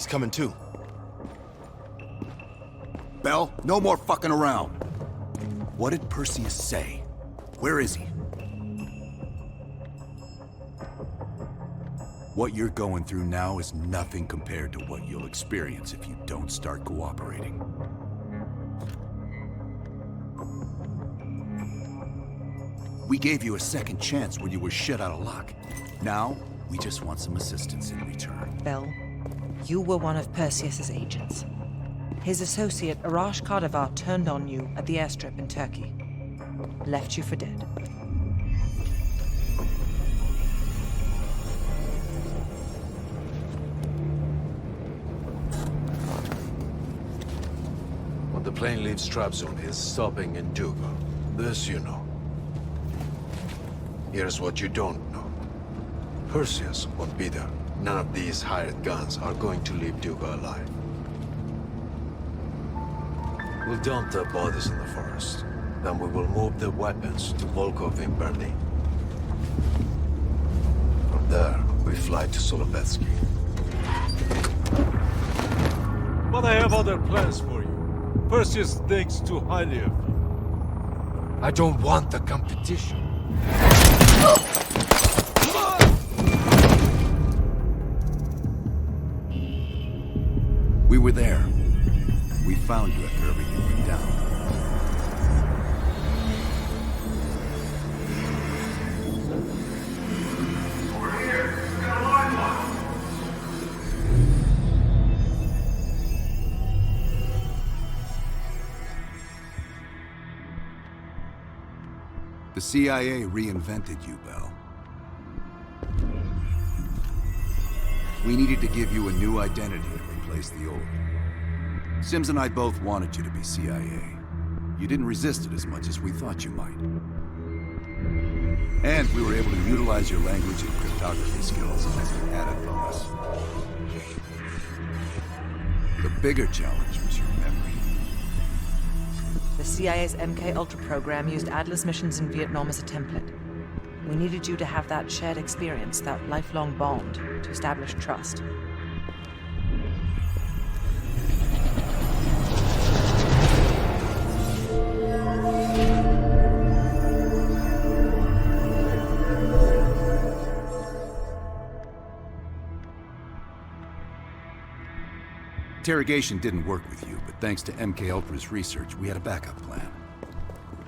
He's coming too. Bell, no more fucking around. What did Perseus say? Where is he? What you're going through now is nothing compared to what you'll experience if you don't start cooperating. We gave you a second chance when you were shit out of luck. Now, we just want some assistance in return. Bell, you were one of Perseus's agents. His associate, Arash Kardavar, turned on you at the airstrip in Turkey. Left you for dead. When the plane leaves Trabzon, it's stopping in Duga. This you know. Here's what you don't know. Perseus won't be there. None of these hired guns are going to leave Duga alive. We'll dump their bodies in the forest. Then we will move the weapons to Volkov in Berlin. From there, we fly to Solovetsky. But I have other plans for you. Perseus thinks too highly of you. I don't want the competition. We were there. We found you after everything went down. Over here. Got a line lock. The CIA reinvented you, Bell. We needed to give you a new identity to replace the old. Sims and I both wanted you to be CIA. You didn't resist it as much as we thought you might. And we were able to utilize your language and cryptography skills as an added bonus. The bigger challenge was your memory. The CIA's MK-Ultra program used Atlas missions in Vietnam as a template. We needed you to have that shared experience, that lifelong bond, to establish trust. Interrogation didn't work with you, but thanks to MK-Ultra's research, we had a backup plan.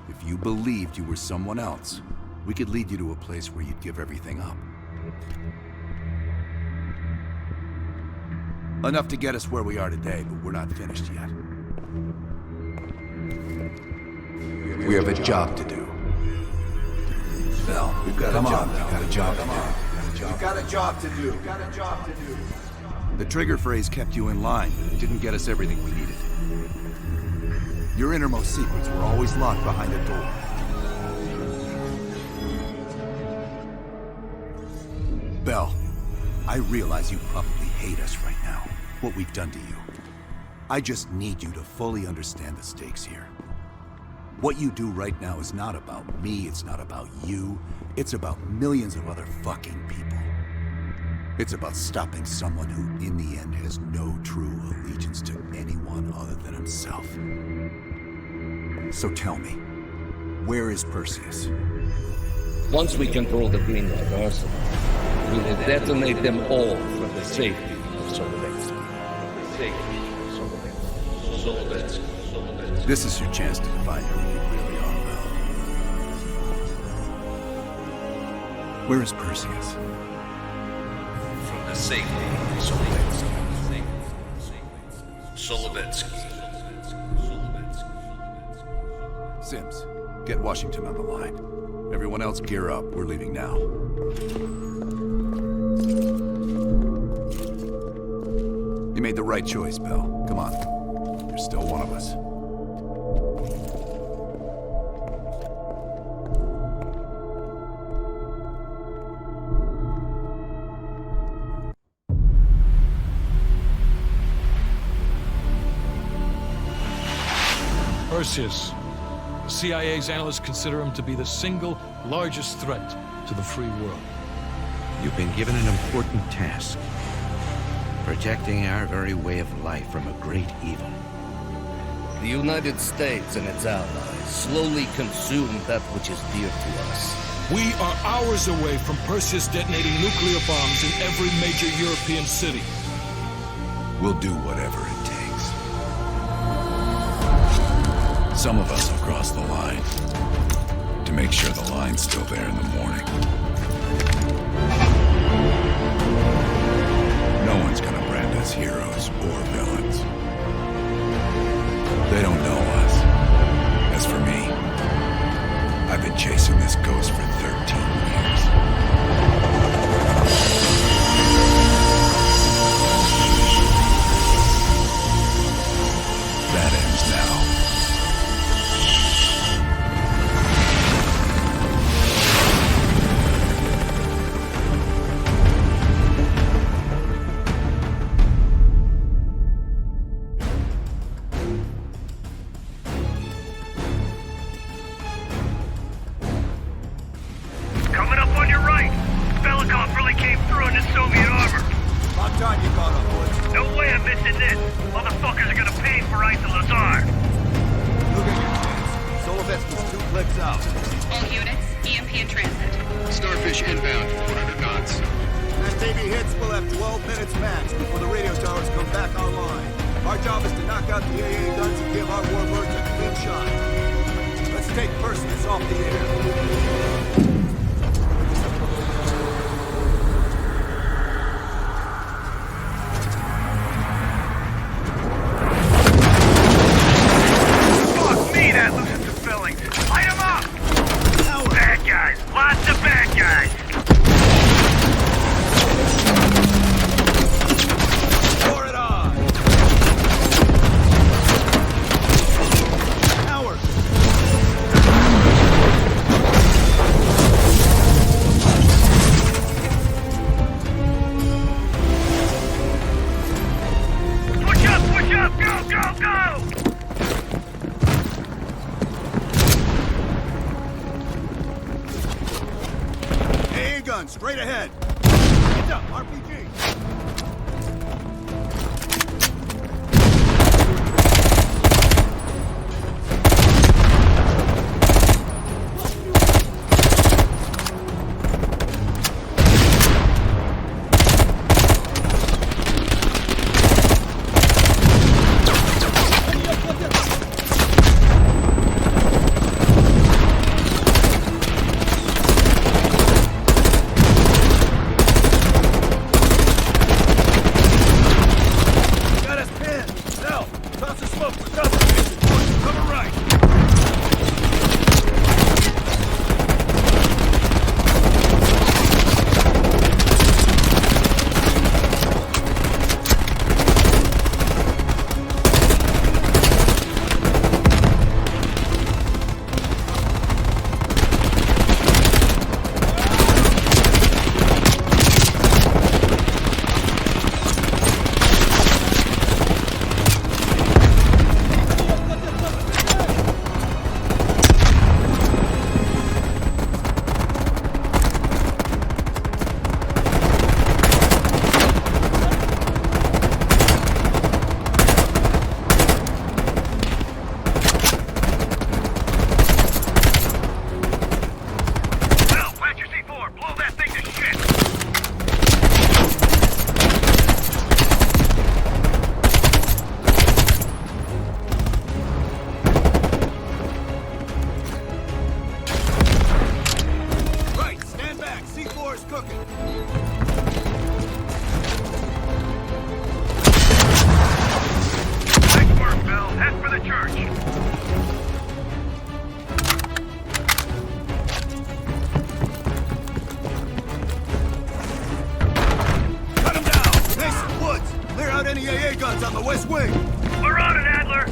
If you believed you were someone else, we could lead you to a place where you'd give everything up. Enough to get us where we are today, but we're not finished yet. We have a job to do. Bell, we've got a job. We've got a job to do. We've got a job to do. We've got a job to do. The trigger phrase kept you in line, but it didn't get us everything we needed. Your innermost secrets were always locked behind a door. Bell, I realize you probably hate us right now, what we've done to you. I just need you to fully understand the stakes here. What you do right now is not about me, it's not about you, it's about millions of other fucking people. It's about stopping someone who, in the end, has no true allegiance to anyone other than himself. So tell me, where is Perseus? Once we control the Green Light Arsenal, we will detonate them all for the safety of Solovetsky. This is your chance to define who you really are, Bell. Where is Perseus? From the safety of Solovetsky. Solovetsky. Sims, get Washington on the line. Everyone else gear up. We're leaving now. You made the right choice, Bell. Come on. You're still one of us. Perseus. The CIA's analysts consider him to be the single largest threat to the free world. You've been given an important task. protecting our very way of life from a great evil. The United States and its allies slowly consume that which is dear to us. We are hours away from Perseus detonating nuclear bombs in every major European city. We'll do whatever it takes. Some of us will cross the line to make sure the line's still there in the morning. No one's gonna brand us heroes or villains. They don't know us. As for me, I've been chasing this ghost for 13 years. That ends now. Coming up on your right. Belikov really came through in this Soviet armor. About time you caught up, Woods. No way I'm missing this. Motherfuckers are gonna pay for Ice and Lazar. Look at your chance. Solovetsky's 2 clicks out. All units, EMP in transit. Starfish inbound, 400 knots. That baby hits, we'll have 12 minutes max before the radio towers come back online. Our job is to knock out the AA guns and give our warbirds a clean shot. Let's take Perseus off the air. Fuck me, that loosens some fillings. Light 'em up! Bad guys. Lots of bad guys. Pour it on! Howard! Push up, go, go, go! AA gun, straight ahead! Hands up, RPG! Got us pinned! Now, toss the smoke for cover! Cover right! Well, plant your C4. Blow that thing to shit. Right, stand back. C4 is cooking. Nice work, Bill. Head for the church. Cut him down! Mason, Woods, clear out any AA guns on the west wing! We're on it, Adler.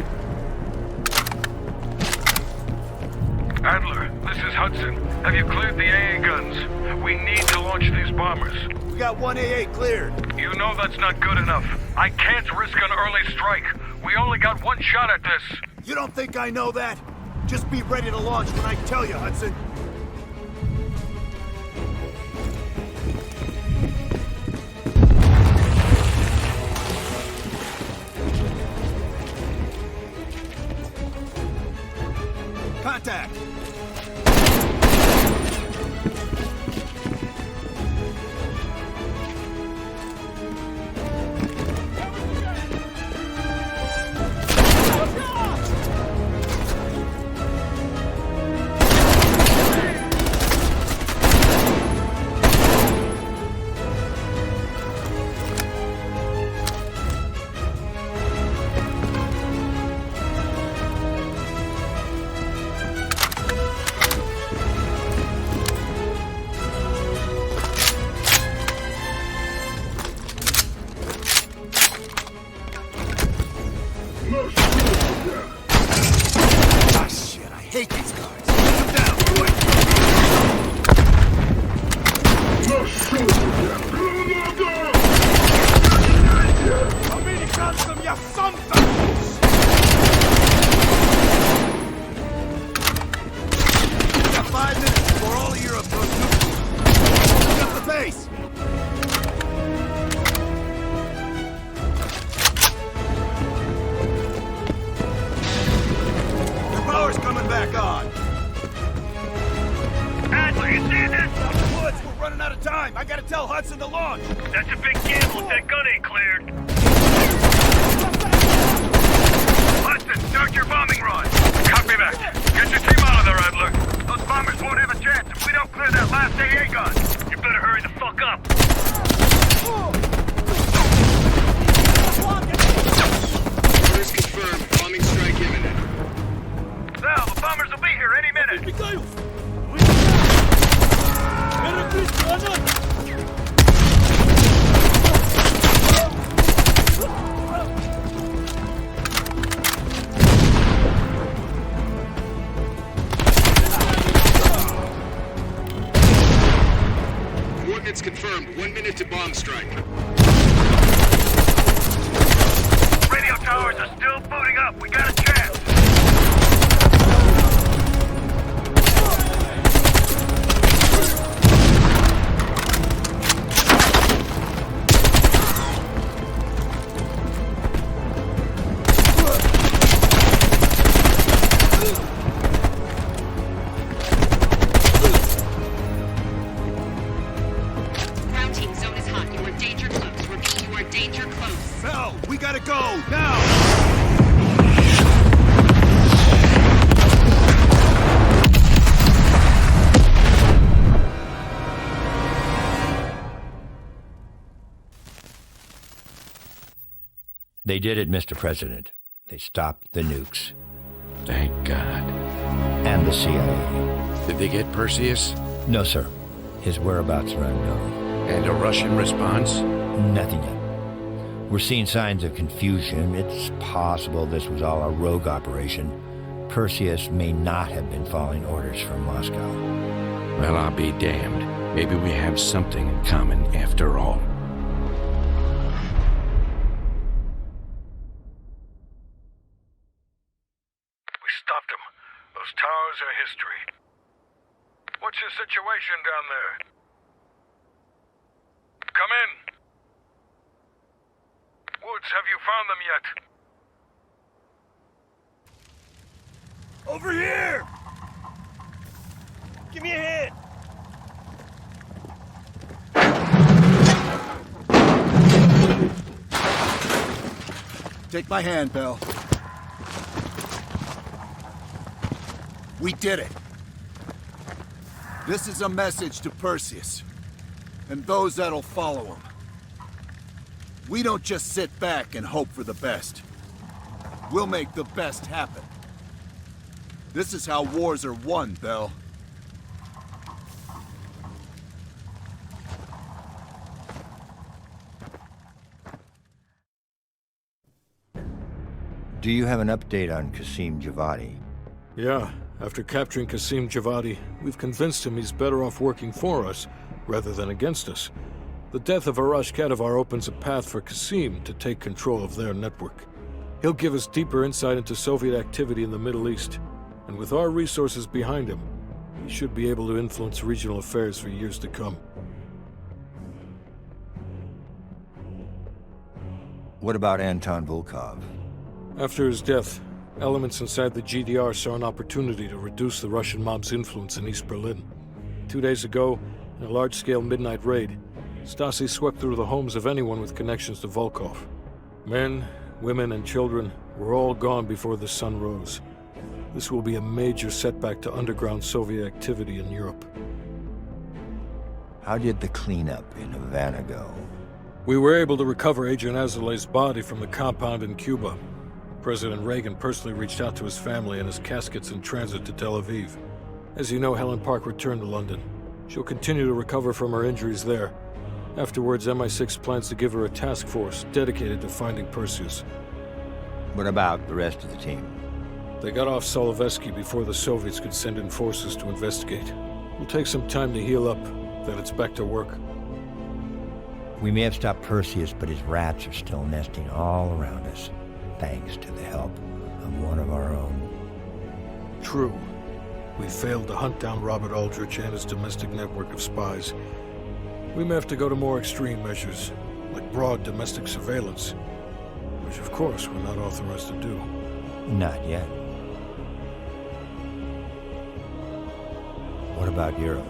Adler, this is Hudson. Have you cleared the AA guns? We need to launch these bombers. We got 1 AA cleared. You know that's not good enough. I can't risk an early strike. We only got one shot at this. You don't think I know that? Just be ready to launch when I tell you, Hudson. hate these guys. Get them down, quick! Американцам я сам займусь! We got 5 minutes before all of Europe goes nuclear. Pick up the pace! The power's coming back on. Adler, you see this? Woods, we're running out of time. I gotta tell Hudson to launch. That's a big gamble if that gun ain't cleared. Hudson, start your bombing run. Copy that. Get your team out of there, Adler. Those bombers won't have a chance if we don't clear that last AA gun. You better hurry the fuck up. Orders confirmed. Bombing strike imminent. Sal, the bombers will be here any minute. Coordinates confirmed. 1 minute to bomb strike. Radio towers are still booting up. We got a chance. Ground team, zone is hot. You are danger close. Repeat, you are danger close. Mel, we gotta go, now! They did it, Mr. President. They stopped the nukes. Thank God. And the CIA. Did they get Perseus? No, sir. His whereabouts are unknown. And a Russian response? Nothing yet. We're seeing signs of confusion. It's possible this was all a rogue operation. Perseus may not have been following orders from Moscow. Well, I'll be damned. Maybe we have something in common after all. We stopped them. Those towers are history. What's your situation down there? Come in. Woods, have you found them yet? Over here! Give me a hand! Take my hand, Bell. We did it. This is a message to Perseus, and those that'll follow him. We don't just sit back and hope for the best. We'll make the best happen. This is how wars are won, Bell. Do you have an update on Qasim Javadi? Yeah, after capturing Qasim Javadi, we've convinced him he's better off working for us, rather than against us. The death of Arash Kadivar opens a path for Qasim to take control of their network. He'll give us deeper insight into Soviet activity in the Middle East, and with our resources behind him, he should be able to influence regional affairs for years to come. What about Anton Volkov? After his death, elements inside the GDR saw an opportunity to reduce the Russian mob's influence in East Berlin. 2 days ago, in a large-scale midnight raid, Stasi swept through the homes of anyone with connections to Volkov. Men, women, and children were all gone before the sun rose. This will be a major setback to underground Soviet activity in Europe. How did the cleanup in Havana go? We were able to recover Agent Azoulay's body from the compound in Cuba. President Reagan personally reached out to his family, and his casket's in transit to Tel Aviv. As you know, Helen Park returned to London. She'll continue to recover from her injuries there. Afterwards, MI6 plans to give her a task force dedicated to finding Perseus. What about the rest of the team? They got off Solovetsky before the Soviets could send in forces to investigate. It'll take some time to heal up, then it's back to work. We may have stopped Perseus, but his rats are still nesting all around us, thanks to the help of one of our own. True. We failed to hunt down Robert Aldrich and his domestic network of spies. We may have to go to more extreme measures, like broad domestic surveillance, which of course we're not authorized to do. Not yet. What about Europe?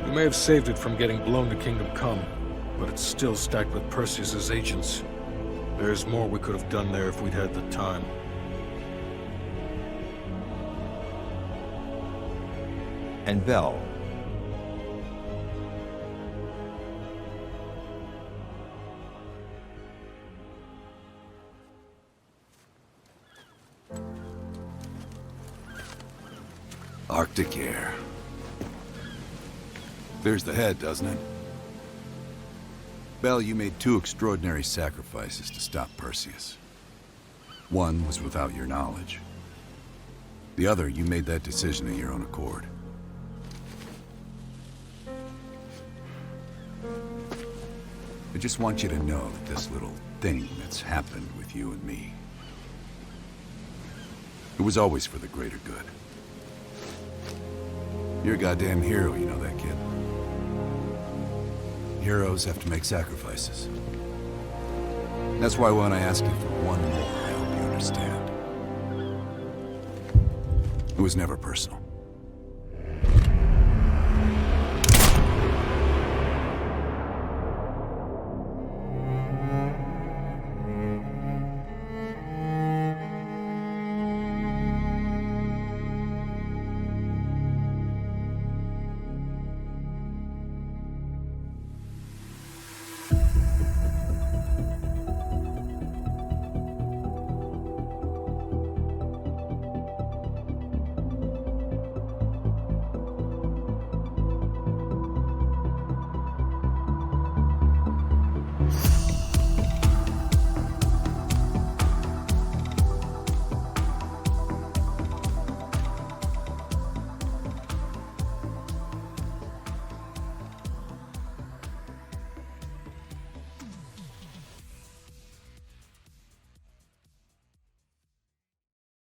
We may have saved it from getting blown to Kingdom Come, but it's still stacked with Perseus's agents. There's more we could have done there if we'd had the time. And Bell. Arctic air. There's the head, doesn't it? Bell, you made two extraordinary sacrifices to stop Perseus. One was without your knowledge. The other, you made that decision of your own accord. I just want you to know that this little thing that's happened with you and me, it was always for the greater good. You're a goddamn hero, you know that, kid. Heroes have to make sacrifices. That's why when I ask you for one more, I hope you understand. It was never personal.